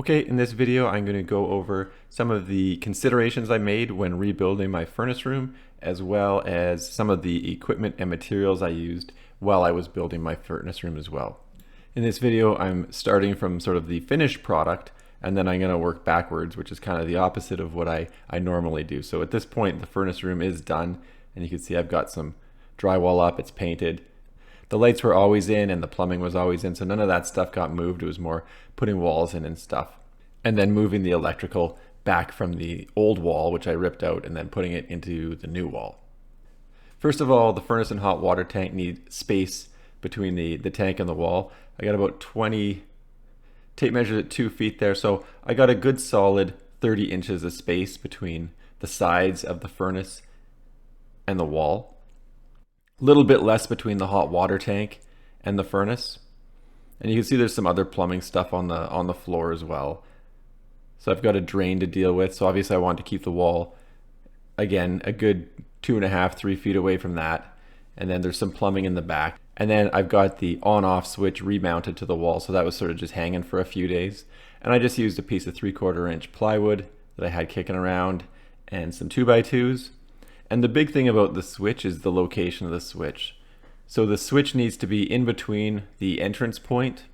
Okay, in this video I'm going to go over some of the considerations I made when rebuilding my furnace room, as well as some of the equipment and materials I used while I was building my furnace room as well. In this video I'm starting from sort of the finished product, and then I'm going to work backwards, which is kind of the opposite of what I normally do. So at this point the furnace room is done, and you can see I've got some drywall up, it's painted. The lights were always in and the plumbing was always in, so none of that stuff got moved. It was more putting walls in and stuff. And then moving the electrical back from the old wall, which I ripped out, and then putting it into the new wall. First of all, the furnace and hot water tank need space between the tank and the wall. I got about 20, tape measured at 2 feet there, so I got a good solid 30 inches of space between the sides of the furnace and the wall. A little bit less between the hot water tank and the furnace. And you can see there's some other plumbing stuff on the floor as well. So I've got a drain to deal with. So obviously I want to keep the wall, again, a good 2.5, 3 feet away from that. And then there's some plumbing in the back. And then I've got the on-off switch remounted to the wall. So that was sort of just hanging for a few days. And I just used a piece of 3/4 inch plywood that I had kicking around and some 2x2s. And the big thing about the switch is the location of the switch. So the switch needs to be in between the entrance point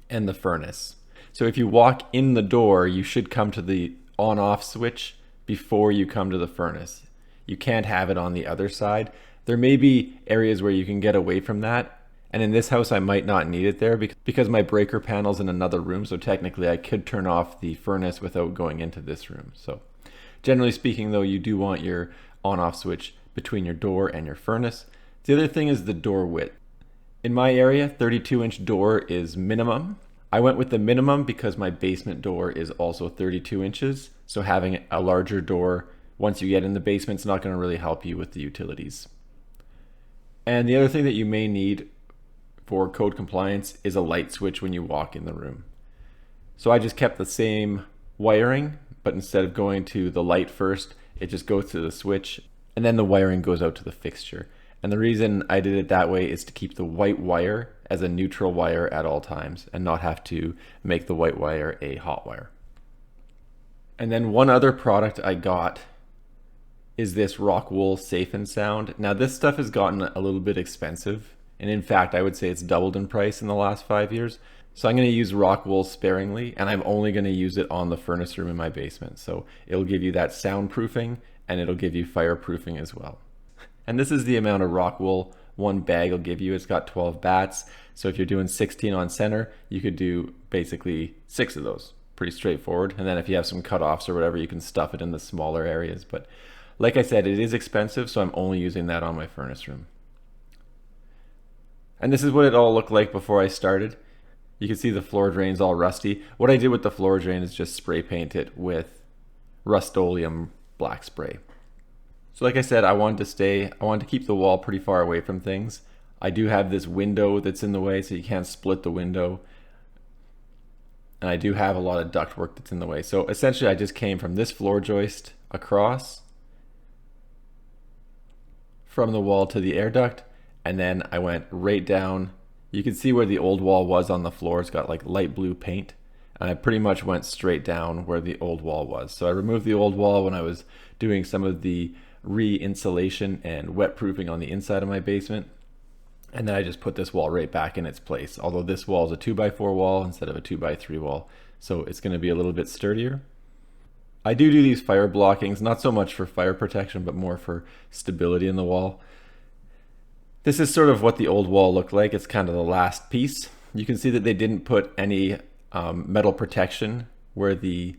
and the furnace. So if you walk in the door, you should come to the on-off switch before you come to the furnace. You can't have it on the other side. There may be areas where you can get away from that. And in this house, I might not need it there because my breaker panel's in another room. So technically I could turn off the furnace without going into this room. So generally speaking though, you do want your on-off switch between your door and your furnace. The other thing is the door width. In my area, 32-inch door is minimum. I went with the minimum because my basement door is also 32 inches. So having a larger door once you get in the basement is not going to really help you with the utilities. And the other thing that you may need for code compliance is a light switch when you walk in the room. So I just kept the same wiring, but instead of going to the light first, it just goes to the switch and then the wiring goes out to the fixture. And the reason I did it that way is to keep the white wire as a neutral wire at all times and not have to make the white wire a hot wire. And then one other product I got is this Rockwool Safe and Sound. Now this stuff has gotten a little bit expensive, and in fact I would say it's doubled in price in the last 5 years. So I'm going to use Rockwool sparingly, and I'm only going to use it on the furnace room in my basement. So it'll give you that soundproofing and it'll give you fireproofing as well. And this is the amount of Rockwool one bag will give you. It's got 12 bats. So if you're doing 16 on center, you could do basically 6 of those. Pretty straightforward. And then if you have some cutoffs or whatever, you can stuff it in the smaller areas. But like I said, it is expensive, so I'm only using that on my furnace room. And this is what it all looked like before I started. You can see the floor drain's all rusty. What I did with the floor drain is just spray paint it with Rust-Oleum black spray. So like I said, I wanted to keep the wall pretty far away from things. I do have this window that's in the way, so you can't split the window. And I do have a lot of ductwork that's in the way. So essentially I just came from this floor joist across from the wall to the air duct, and then I went right down. You can see where the old wall was on the floor. It's got like light blue paint. And I pretty much went straight down where the old wall was. So I removed the old wall when I was doing some of the re-insulation and wet proofing on the inside of my basement. And then I just put this wall right back in its place. Although this wall is a 2x4 wall instead of a 2x3 wall. So it's going to be a little bit sturdier. I do these fire blockings, not so much for fire protection, but more for stability in the wall. This is sort of what the old wall looked like. It's kind of the last piece. You can see that they didn't put any metal protection where the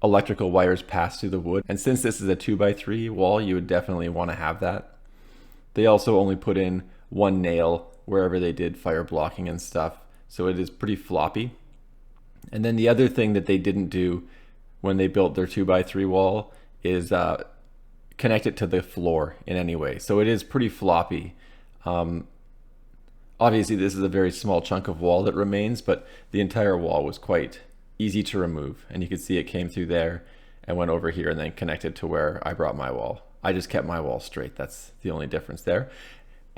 electrical wires pass through the wood. And since this is a 2x3 wall, you would definitely want to have that. They also only put in one nail wherever they did fire blocking and stuff. So it is pretty floppy. And then the other thing that they didn't do when they built their 2x3 wall is connect it to the floor in any way. So it is pretty floppy. Obviously this is a very small chunk of wall that remains, but the entire wall was quite easy to remove. And you can see it came through there and went over here and then connected to where I brought my wall. I just kept my wall straight. That's the only difference there.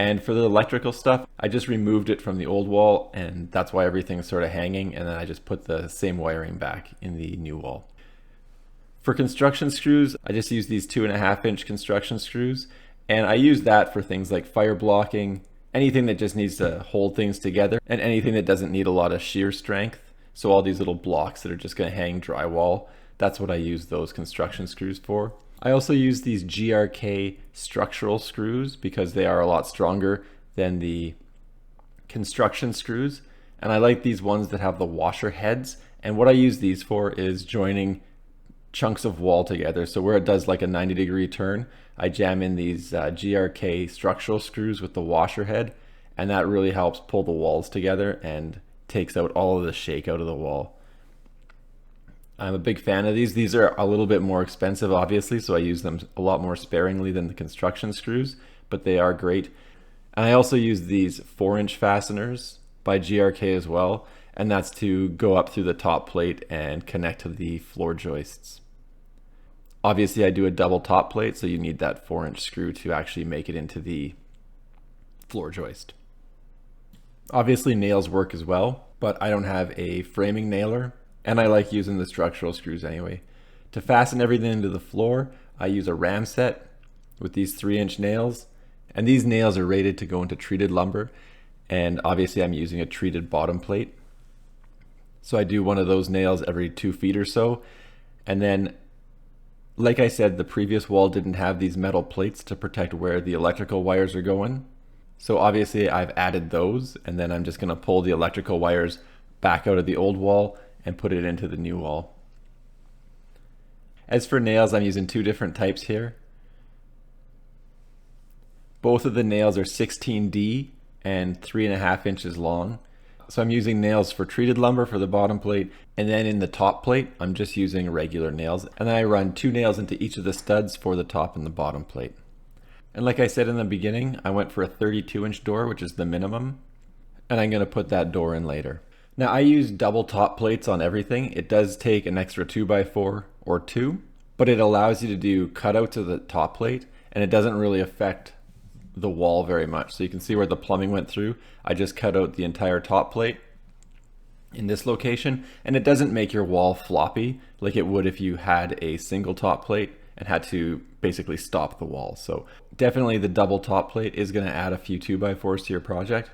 And for the electrical stuff, I just removed it from the old wall, and that's why everything's sort of hanging, and then I just put the same wiring back in the new wall. For construction screws, I just use these 2.5-inch construction screws, and I use that for things like fire blocking, anything that just needs to hold things together, and anything that doesn't need a lot of shear strength. So all these little blocks that are just going to hang drywall, that's what I use those construction screws for. I also use these GRK structural screws because they are a lot stronger than the construction screws. And I like these ones that have the washer heads. And what I use these for is joining chunks of wall together. So where it does like a 90-degree turn, I jam in these GRK structural screws with the washer head. And that really helps pull the walls together and takes out all of the shake out of the wall. I'm a big fan of these. These are a little bit more expensive, obviously, so I use them a lot more sparingly than the construction screws, but they are great. And I also use these 4-inch fasteners by GRK as well, and that's to go up through the top plate and connect to the floor joists. Obviously, I do a double top plate, so you need that 4-inch screw to actually make it into the floor joist. Obviously, nails work as well, but I don't have a framing nailer, and I like using the structural screws anyway. To fasten everything into the floor, I use a ram set with these 3-inch nails, and these nails are rated to go into treated lumber, and obviously I'm using a treated bottom plate. So I do one of those nails every 2 feet or so, and then like I said, the previous wall didn't have these metal plates to protect where the electrical wires are going. So obviously I've added those, and then I'm just going to pull the electrical wires back out of the old wall and put it into the new wall. As for nails, I'm using 2 different types here. Both of the nails are 16D and 3.5 inches long. So I'm using nails for treated lumber for the bottom plate, and then in the top plate, I'm just using regular nails. And then I run 2 nails into each of the studs for the top and the bottom plate. And like I said in the beginning, I went for a 32-inch door, which is the minimum, and I'm going to put that door in later. Now I use double top plates on everything. It does take an extra 2x4 or 2, but it allows you to do cutouts of the top plate, and it doesn't really affect the wall very much. So you can see where the plumbing went through. I just cut out the entire top plate in this location, and it doesn't make your wall floppy like it would if you had a single top plate and had to basically stop the wall. So definitely the double top plate is going to add a few 2x4s to your project,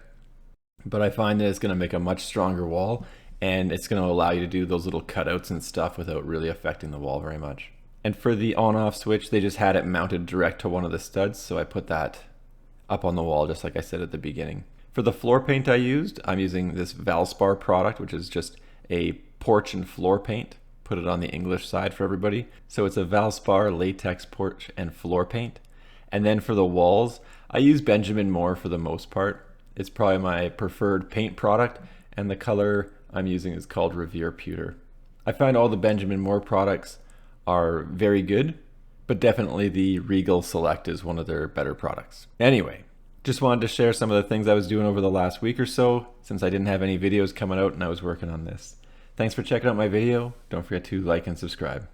but I find that it's going to make a much stronger wall, and it's going to allow you to do those little cutouts and stuff without really affecting the wall very much. And for the on-off switch, they just had it mounted direct to one of the studs, so I put that up on the wall just like I said at the beginning. For the floor paint I'm using this Valspar product, which is just a porch and floor paint. Put it on the English side for everybody. So it's a Valspar latex porch and floor paint. And then for the walls, I use Benjamin Moore for the most part. It's probably my preferred paint product, and the color I'm using is called Revere Pewter. I find all the Benjamin Moore products are very good, but definitely the Regal Select is one of their better products. Anyway, just wanted to share some of the things I was doing over the last week or so, since I didn't have any videos coming out and I was working on this. Thanks for checking out my video. Don't forget to like and subscribe.